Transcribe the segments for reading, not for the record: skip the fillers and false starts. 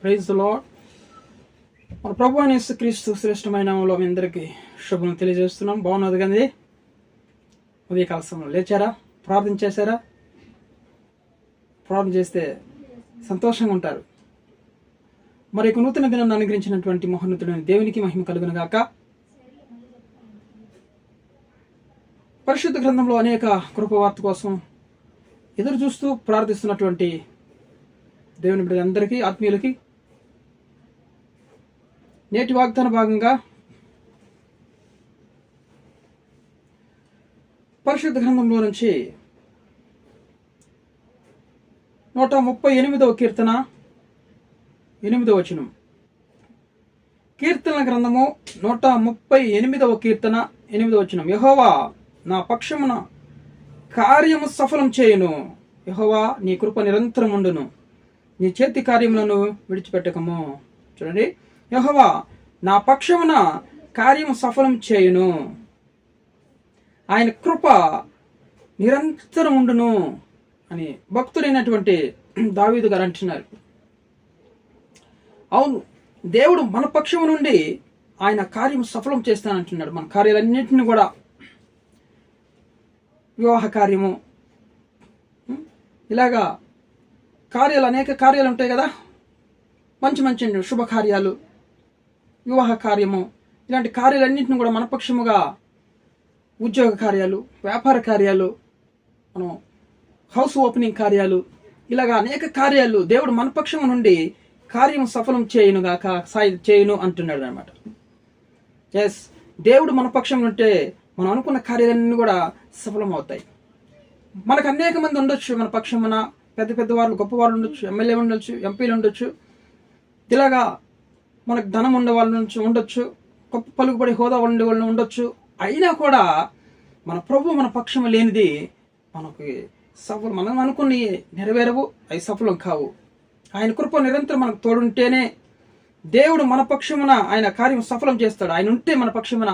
Praise the lord. మన ప్రభు అయిన యేసుక్రీస్తు శ్రేష్టమైన నామములో మీ అందరికీ శుభం తెలియజేస్తున్నాం. బాగున్నది కానీ ఉదయకాల సమయంలో లేచారా? ప్రార్థన చేశారా? ప్రార్థన చేస్తే సంతోషంగా ఉంటారు. మరి నూతన దినాన్ని అనుగ్రహించినటువంటి మహోన్నతుడైన దేవునికి మహిమ కలుగును గాక. పరిశుద్ధ గ్రంథంలో అనేక కృపవార్త కోసం ఎదురు చూస్తూ ప్రార్థిస్తున్నటువంటి దేవుని బిడ్డలందరికీ, ఆత్మీయులకి నేటి వాగ్దాన భాగంగా పరిశుద్ధ గ్రంథంలో నుంచి 138వ కీర్తన 8వ వచనం. కీర్తన గ్రంథము 138వ కీర్తన 8వ వచనం. యెహోవా నా పక్షమున కార్యము సఫలం చేయును. యెహోవా నీ కృప నిరంతరం ఉండును. నీ చేతి కార్యములను విడిచిపెట్టకము. చూడండి, యెహోవా నా పక్షమున కార్యము సఫలం చేయును. ఆయన కృప నిరంతరం ఉండును అని భక్తుడైనటువంటి దావీదు గారు అంటున్నారు. అవును, దేవుడు మన పక్షము నుండి ఆయన కార్యం సఫలం చేస్తానంటున్నాడు. మన కార్యాలన్నింటినీ కూడా, వివాహ కార్యము, ఇలాగా కార్యాలు, అనేక కార్యాలు ఉంటాయి కదా, మంచి మంచి శుభకార్యాలు, వివాహ కార్యము, ఇలాంటి కార్యాలన్నింటినీ కూడా మన పక్షముగా, ఉద్యోగ కార్యాలు, వ్యాపార కార్యాలు, మనం హౌస్ ఓపెనింగ్ కార్యాలు, ఇలాగా అనేక కార్యాలు దేవుడు మన పక్షము నుండి కార్యం సఫలం చేయునుగాక, చేయును అంటున్నాడు అనమాట. ఎస్, దేవుడు మన పక్షం ఉంటే మనం అనుకున్న కార్యాలన్నీ కూడా సఫలం అవుతాయి. మనకు అనేక మంది ఉండొచ్చు మన పక్షమున, పెద్ద పెద్ద వాళ్ళు, గొప్ప వాళ్ళు ఉండొచ్చు, ఎమ్మెల్యే ఉండొచ్చు, ఎంపీలు ఉండొచ్చు, ఇలాగా మనకు ధనం ఉండే వాళ్ళు ఉండొచ్చు, గొప్ప పలుకుబడి హోదా ఉండే వాళ్ళు ఉండొచ్చు. అయినా కూడా మన ప్రభు మన పక్షము లేనిది మనకి సఫలం, మనం అనుకుని నెరవేరవు, అవి సఫలం కావు. ఆయన కృప నిరంతరం మనకు తోడుంటేనే దేవుడు మన పక్షమున ఆయన కార్యం సఫలం చేస్తాడు. ఆయన ఉంటే మన పక్షమున,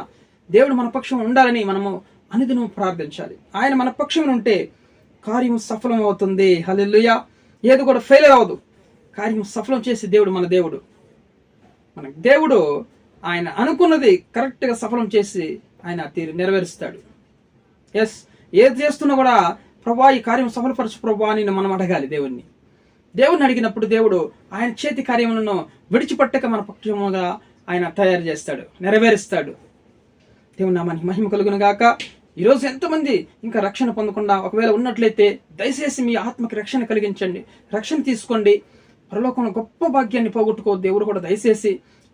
దేవుడు మన పక్షం ఉండాలని మనము అనుదినం ప్రార్థించాలి. ఆయన మన పక్షమున ఉంటే కార్యం సఫలం అవుతుంది. హల్లెలూయా. ఏది కూడా ఫెయిల్ అవ్వదు. కార్యం సఫలం చేసి దేవుడు మన దేవుడు, మన దేవుడు ఆయన అనుకున్నది కరెక్ట్గా సఫలం చేసి ఆయన నెరవేరుస్తాడు. ఎస్, ఏది చేస్తున్నా కూడా ప్రభా ఈ కార్యం సఫలపరచు ప్రభా అని మనం అడగాలి దేవుణ్ణి. దేవుణ్ణి అడిగినప్పుడు దేవుడు ఆయన చేతి కార్యములను విడిచిపట్టక మన పక్షముగా ఆయన తయారు చేస్తాడు, నెరవేరుస్తాడు. దేవుని నామానికి మహిమ కలుగును గాక. ఈరోజు ఎంతమంది ఇంకా రక్షణ పొందకుండా ఒకవేళ ఉన్నట్లయితే దయచేసి మీ ఆత్మకి రక్షణ కలిగించండి, రక్షణ తీసుకోండి. పరలోకంలో గొప్ప భాగ్యాన్ని పోగొట్టుకో. దేవుడు కూడా దయచేసి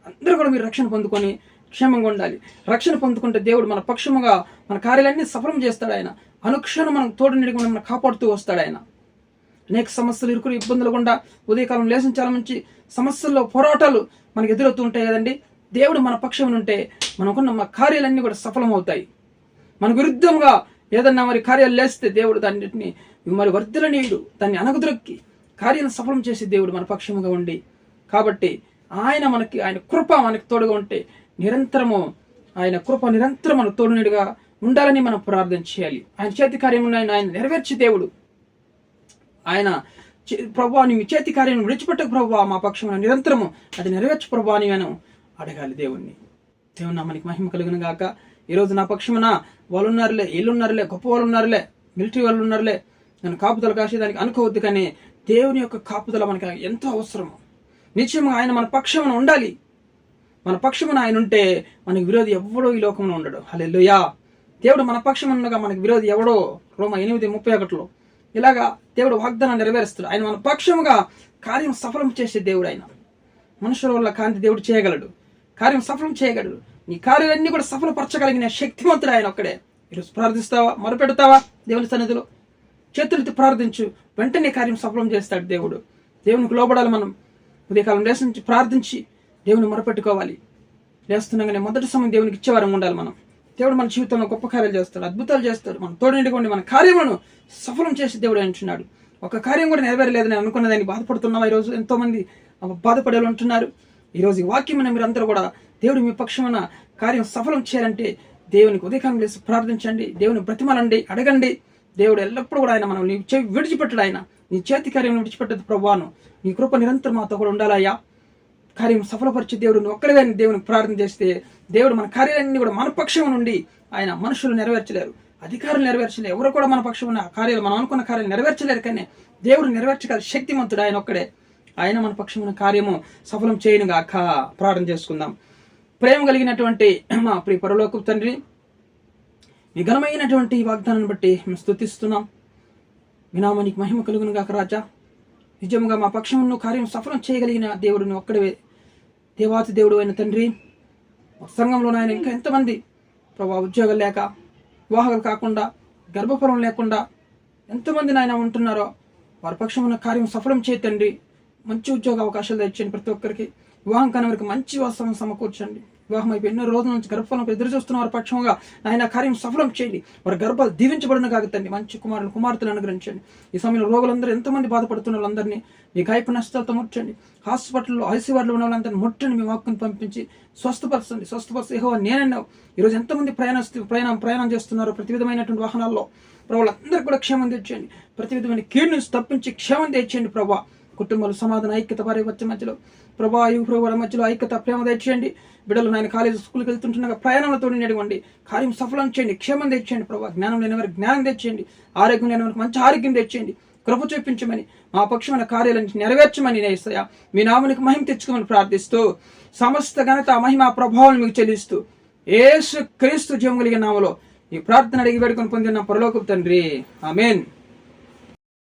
అందరూ కూడా మీరు రక్షణ పొందుకొని క్షేమంగా ఉండాలి. రక్షణ పొందుకుంటే దేవుడు మన పక్షముగా మన కార్యాలన్నీ సఫలం చేస్తాడు. ఆయన అనుక్షణం మనం తోడు నిడిగి మనం కాపాడుతూ వస్తాడు. ఆయన అనేక సమస్యలు, ఇరుకులు, ఇబ్బందులు గుండా ఉదయకాలం లేచిన చాలా మంచి సమస్యల్లో పోరాటాలు మనకు ఎదురవుతూ ఉంటాయి కదండి. దేవుడు మన పక్షం ఉంటే మనకున్న మన కార్యాలన్నీ కూడా సఫలం అవుతాయి. మన విరుద్ధంగా ఏదన్నా మరి కార్యాలు లేస్తే దేవుడు దాన్నిటిని మరి వర్ధలనీయుడు, దాన్ని అనగదొక్కి కార్యాలను సఫలం చేసి దేవుడు మన పక్షముగా ఉండి, కాబట్టి ఆయన కృప మనకి తోడుగా ఉంటే నిరంతరము ఆయన కృప నిరంతరం మనకు తోడునిడిగా ఉండాలని మనం ప్రార్థన చేయాలి. ఆయన చేతి కార్యములను ఆయన నెరవేర్చి దేవుడు ఆయన ప్రభువా నీ చేతి కార్యం విడిచిపెట్టకు ప్రభువా, మా పక్షమున నిరంతరము అది నెరవేర్చు ప్రభువా అని మనం అడగాలి దేవుణ్ణి. దేవుని నామానికి మహిమ కలుగును గాక. ఈరోజు నా పక్షమున వాళ్ళు ఉన్నారులే, వీళ్ళు ఉన్నారులే, గొప్ప వాళ్ళు ఉన్నారులే, మిలిటరీ వాళ్ళు ఉన్నారులే, నన్ను కాపుదల కాసేదానికి అనుకోవద్దు. కానీ దేవుని యొక్క కాపుదల మనకి ఎంతో అవసరము. నిశ్చయంగా ఆయన మన పక్షమున ఉండాలి. మన పక్షమున ఆయన ఉంటే మనకి విరోధి ఎవడో ఈ లోకంలో ఉండడు. హల్లెలూయా. దేవుడు మన పక్షమున ఉండగా మనకి విరోధి ఎవడో. రోమా 8:31 ఇలాగా దేవుడు వాగ్దానం నెరవేరుస్తాడు. ఆయన మన పక్షముగా కార్యం సఫలం చేసే దేవుడు. ఆయన మనుషుల వల్ల కాంతి దేవుడు చేయగలడు, కార్యం సఫలం చేయగలడు. నీ కార్యాలన్నీ కూడా సఫలపరచగలిగిన శక్తివంతుడు ఆయన ఒక్కడే. ఈరోజు ప్రార్థిస్తావా, మొరపెడతావా దేవుని సన్నిధిలో? చేతులెత్తి ప్రార్థించు, వెంటనే కార్యం సఫలం చేస్తాడు దేవుడు. దేవునికి లోబడాలి. మనం ఉదయకాలం లేచి నుంచి ప్రార్థించి దేవుని మొరపెట్టుకోవాలి. లేస్తున్నాగానే మొదటి సమయం దేవునికి ఇచ్చేవారం ఉండాలి మనం. దేవుడు మన జీవితంలో గొప్ప కార్యాలు చేస్తాడు, అద్భుతాలు చేస్తాడు. మనం తోడునిడిగొండి మన కార్యములను సఫలం చేసి దేవుడు అంటున్నాడు. ఒక కార్యం కూడా నెరవేరలేదని అనుకున్నదాన్ని బాధపడుతున్నావా? ఈరోజు ఎంతో మంది బాధపడేలు ఉంటున్నారు. ఈరోజు ఈ వాక్యం మీరు అందరూ కూడా దేవుడు మీ పక్షమున కార్యం సఫలం చేయాలంటే దేవునికి ఉదయకాలం లేసి ప్రార్థించండి, దేవుని బ్రతిమలండి, అడగండి. దేవుడు ఎల్లప్పుడూ కూడా ఆయన మనం విడిచిపెట్టడు. ఆయన నీ చేతి కార్యం విడిచిపెట్టదు ప్రభువాను. నీ కృప నిరంతరం మాతో కూడా ఉండాలయ్యా. కార్యం సఫలపరిచే దేవుడు ఒక్కడే దేవునికి ప్రార్థన చేస్తే దేవుడు మన కార్యాలన్నీ కూడా మన పక్షం నుండి ఆయన మనుషులు నెరవేర్చలేరు, అధికారులు నెరవేర్చలేరు, ఎవరు కూడా మన పక్షం ఉన్న కార్యాలు మనం అనుకున్న కార్యాలు నెరవేర్చలేరు. కానీ దేవుడు నెరవేర్చగల శక్తిమంతుడు ఆయన ఒక్కడే. ఆయన మన పక్షం ఉన్న కార్యము సఫలం చేయనుగాక. ప్రార్థన చేసుకుందాం. ప్రేమ కలిగినటువంటి మా ప్రియ పరలోకపు తండ్రి, మీ ఘనమైనటువంటి ఈ వాగ్దానాన్ని బట్టి మేము స్తుతిస్తున్నాం. మీ నామానికి మహిమ కలుగును గాక రాజా. నిజంగా మా పక్షమును కార్యం సఫలం చేయగలిగిన దేవుడిని ఒక్కడే, దేవాతి దేవుడు అయిన తండ్రి. సంఘంలో నాయన ఇంకా ఎంతమంది ప్రభా ఉద్యోగాలు లేక, వివాహాలు కాకుండా, గర్భఫలం లేకుండా ఎంతమంది నాయన ఉంటున్నారో వారి పక్షమున్న కార్యం సఫలం చేయతండి. మంచి ఉద్యోగ అవకాశాలు తెచ్చండి. ప్రతి ఒక్కరికి వివాహం కాని వారికి మంచి వాస్తవం సమకూర్చండి. వివాహం అయిపోయి ఎన్నో రోజుల నుంచి గర్భఫలం ఎదురు చూస్తున్న వారి పక్షంగా ఆయన కార్యం సఫలం చేయండి. వారి గర్భాలు దీవించబడిన కాకతండి. మంచి కుమార్తెలు అనుగ్రహించండి. ఈ సమయంలో రోగులందరూ ఎంతమంది బాధపడుతున్న వాళ్ళందరినీ మీ గాయపు నష్టాలతో ముట్టండి. హాస్పిటల్లో ఐసీవార్డులో ఉన్న వాళ్ళందరినీ ముట్టండి. మీ వాక్కుని పంపించి స్వస్థపరిచి యెహోవా నేనన్నావు. ఈరోజు ఎంతమంది ప్రయాణం చేస్తున్నారు ప్రతి విధమైనటువంటి వాహనాల్లో. ప్రభువులందరికీ కూడా క్షేమం తెచ్చండి. ప్రతి విధమైన కీడు నుంచి తప్పించి క్షేమం తెచ్చండి. ప్రభా కుటుంబాలు సమాధాన ఐక్యత, భార్య భర్త మధ్యలో ప్రభా ప్రభుల మధ్యలో ఐక్యత, ప్రేమ తెచ్చేయండి. బిడ్డలు నాయన కాలేజీ స్కూల్కి వెళ్తుంటున్నాక ప్రయాణంతో నడవండి. కార్యం సఫలం చేయండి. క్షేమం తెచ్చేయండి. ప్రభా జ్ఞానం లేని వారికి జ్ఞానం తెచ్చేయండి. ఆరోగ్యం లేని వారికి మంచి ఆరోగ్యం తెచ్చేయండి. కృప చూపించమని, మా పక్షమైన కార్యాలను నెరవేర్చమని యేసయ్యా మీ నామమునకు మహిమ తెచ్చుకోమని ప్రార్థిస్తూ, సమస్త ఘనత మహిమ ప్రభావం మీకు చెల్లిస్తూ యేసు క్రీస్తు జీవం కలిగిన నామములో ఈ ప్రార్థన అడిగి వేడుకొని పొందిన పరలోకపు తండ్రి. ఆమేన్.